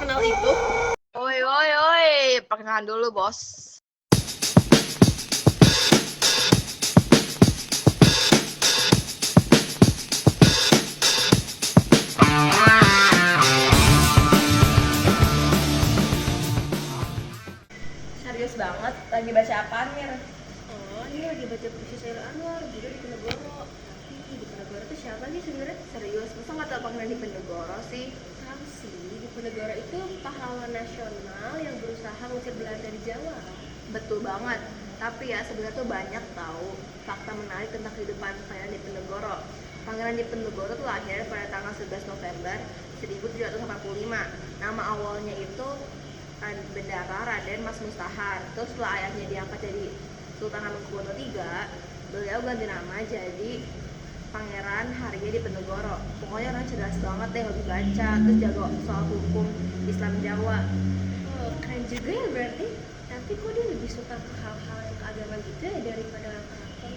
terkenal itu? Oi, oi, oi, perkenalan dulu, bos. Serius banget, lagi baca apaan, Mir? Oh, ini lagi baca puisi Sailor Anwar, judul Diponegoro. Tapi Diponegoro itu siapa sih sebenarnya? Serius, masa nggak tahu Pangeran Diponegoro sih? Tahu sih, Diponegoro itu pahlawan nasional yang berusaha mengusir Belanda di Jawa. Betul banget, tapi ya sebenarnya tuh banyak tahu fakta menarik tentang kehidupan Pangeran Diponegoro. Pangeran Diponegoro tuh lahir pada tanggal 11 November 1785. Nama awalnya itu Bendara Raden Mas Mustahar. Terus setelah ayahnya diangkat jadi Sultan Hamengkubuwono III, beliau ganti nama jadi Pangeran Haryo Diponegoro. Pokoknya orang cerdas banget deh, hobi baca, terus jago soal hukum Islam Jawa. Oh, keren juga ya berarti. Tapi kok dia lebih suka ke hal-hal yang keagamaan gitu ya daripada keraton?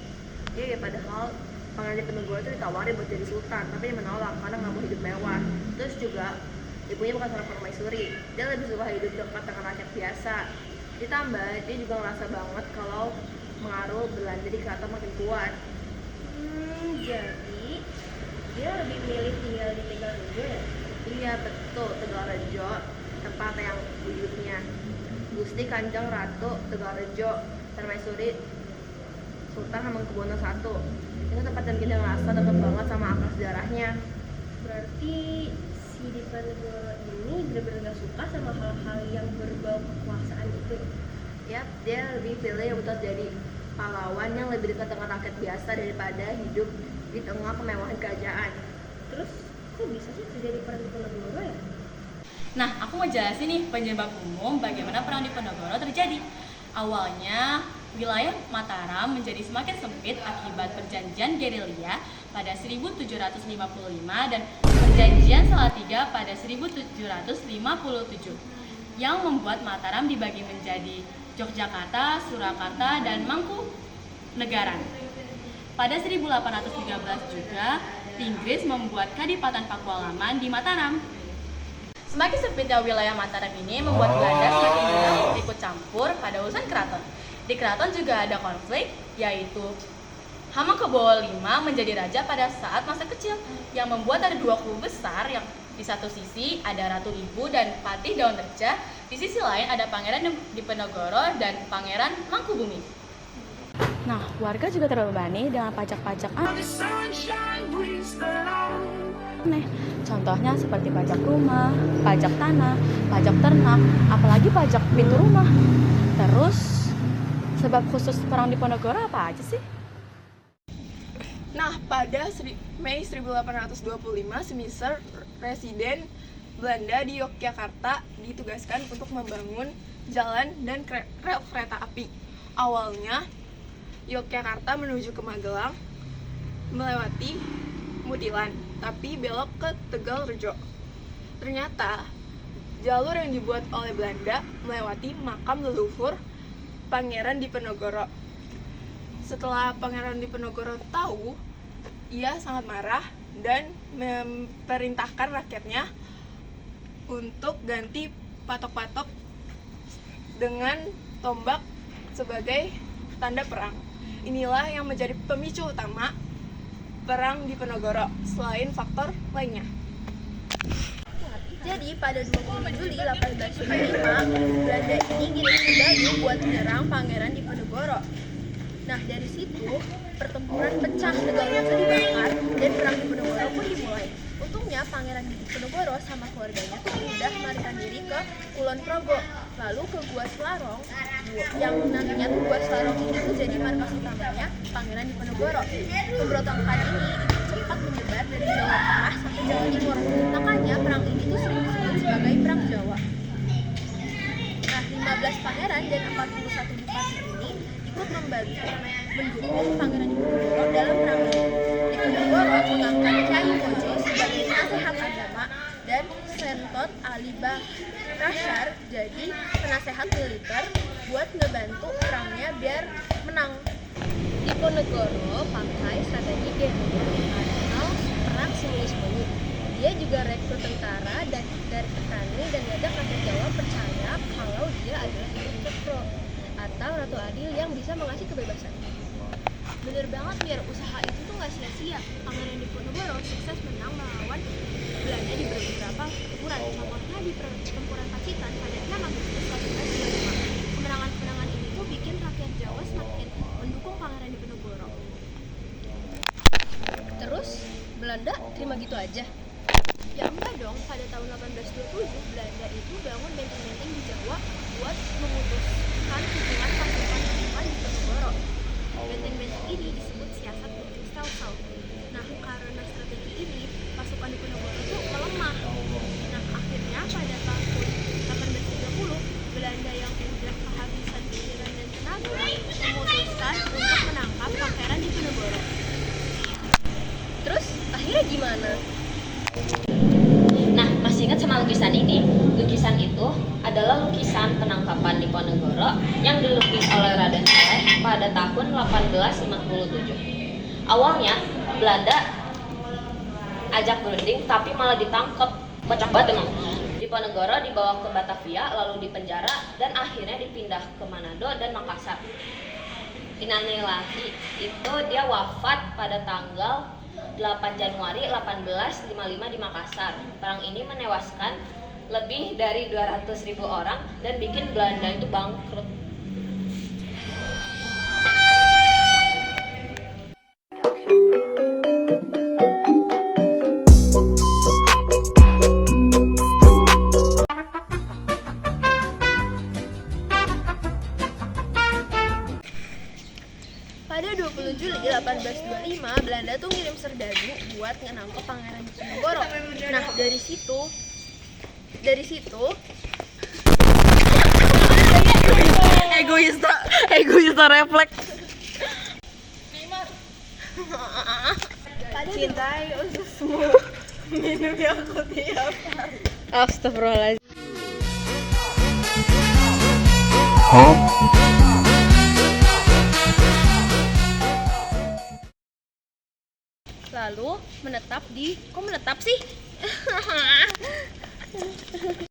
Iya, padahal Pangeran Diponegoro itu ditawarin buat jadi sultan, tapi dia menolak karena nggak mau hidup mewah. Terus juga ibunya bukan seorang permaisuri, dia lebih suka hidup dekat dengan rakyat biasa. Ditambah dia juga ngerasa banget kalau pengaruh Belanda di keraton makin kuat. Jadi dia lebih milih tinggal di Tegalrejo ya? Iya betul, Tegalrejo, tempat yang wujudnya Gusti Kanjeng Ratu Tegalrejo Permaisuri Sultan Hamengkubuwono I. Itu tempat yang kita ngerasa dekat banget sama akar sejarahnya. Berarti si Diponegoro ini benar-benar gak suka sama hal-hal yang berbau kekuasaan itu. Yap, dia lebih pilih untuk jadi pahlawan yang lebih dekat dengan rakyat biasa daripada hidup di tengah kemewahan kerajaan. Terus kok bisa sih terjadi perang Diponegoro ya? Nah, aku mau jelasin nih penyebab umum bagaimana perang Diponegoro terjadi. Awalnya, wilayah Mataram menjadi semakin sempit akibat perjanjian gerilya pada 1755 dan perjanjian Salatiga pada 1757 yang membuat Mataram dibagi menjadi Yogyakarta, Surakarta, dan Mangkunegaran. Pada 1813 juga, Inggris membuat Kadipaten Pakualaman di Mataram. Semakin sempitnya wilayah Mataram ini membuat Belanda semakin mudah ikut campur pada urusan keraton. Di keraton juga ada konflik, yaitu Hamengkubuwono V menjadi raja pada saat masa kecil, yang membuat ada dua kubu besar, yang di satu sisi ada Ratu Ibu dan Patih Daun Reja, di sisi lain ada Pangeran Diponegoro dan Pangeran Mangkubumi. Nah, warga juga terbebani dengan pajak-pajak aneh. Contohnya seperti pajak rumah, pajak tanah, pajak ternak, apalagi pajak pintu rumah. Terus, sebab khusus perang Diponegoro apa aja sih? Nah, pada Mei 1825, semisal Residen Belanda di Yogyakarta ditugaskan untuk membangun jalan dan rel kereta api. Awalnya, Yogyakarta menuju ke Magelang melewati Mutilan, tapi belok ke Tegalrejo. Ternyata, jalur yang dibuat oleh Belanda melewati makam leluhur Pangeran Diponegoro. Setelah Pangeran Diponegoro tahu, ia sangat marah dan memerintahkan rakyatnya untuk ganti patok-patok dengan tombak sebagai tanda perang. Inilah yang menjadi pemicu utama perang Diponegoro selain faktor lainnya. Jadi pada 20 Juli 1895, Belanda ini ngirim Sebayu buat menyerang Pangeran Diponegoro. Nah, dari situ pertempuran pecah, Tegalrejo dibakar dan perang Diponegoro pun dimulai. Untungnya Pangeran Diponegoro sama keluarganya tuh udah melarikan diri ke Kulon Progo, lalu ke Gua Selarong, yang nantinya tuh Gua Selarong ini tuh jadi markas utamanya Pangeran Diponegoro. Pemberontakan ini cepat menyebar dari Jawa Tengah sampai Jawa Timur. Makanya perang ini tuh sering disebut sebagai Perang Jawa. Nah, 15 pangeran dan 41 bupati ini ikut membantu mendukung Pangeran Diponegoro dalam perang ini. Diponegoro mengangkat Kyai Mojo sebagai penasehat agama dan Sentot Ali Bashar jadi penasehat militer buat ngebantu perangnya biar menang. Diponegoro pakai strategi gerilya atau perang sembunyi-sembunyi. Dia juga rekrut tentara dan dari petani, dan banyak rakyat Jawa percaya kalau dia adalah Hyang Cokro atau Ratu Adil yang bisa mengasih kebebasan. Bener banget Mir, usaha itu tuh gak sia-sia. Pangeran Diponegoro sukses menang melawan Belanda di beberapa pertempuran. Contohnya di pertempuran Pacitan pada 6 Agustus 1825. Kemenangan-kemenangan ini tuh bikin rakyat Jawa semakin mendukung Pangeran Diponegoro. Terus Belanda terima gitu aja? Ya enggak dong, pada tahun 1827 Belanda itu bangun benteng-benteng di Jawa buat memutuskan hubungan pasukan di Diponegoro. Benteng-benteng ini disebut siasat Benteng Stelsel. Nah, karena strategi ini, pasukan Diponegoro itu melemah. Nah, akhirnya pada tahun 1830, Belanda yang udah kehabisan pikiran dan tenaga memutuskan untuk menangkap Pangeran Diponegoro. Terus, akhirnya gimana? Nah, masih ingat sama lukisan ini? Lukisan itu adalah lukisan penangkapan Diponegoro yang dilukis oleh Raden Saleh pada tahun 1857. Awalnya, Belanda ajak berunding tapi malah ditangkap. Kocak banget emang. Diponegoro dibawa ke Batavia, lalu dipenjara, dan akhirnya dipindah ke Manado dan Makassar. Innalillahi, itu dia wafat pada tanggal 8 Januari 1855 di Makassar. Perang ini menewaskan lebih dari 200.000 orang dan bikin Belanda itu bangkrut. Pada 20 Juli 1825, Belanda tuh ngirim serdadu buat nangkep Pangeran Diponegoro. Nah, dari situ egoista refleks. cintai ususmu, minum yang aku tiap hari. Astagfirullahaladzim. Lalu menetap di, kok menetap sih?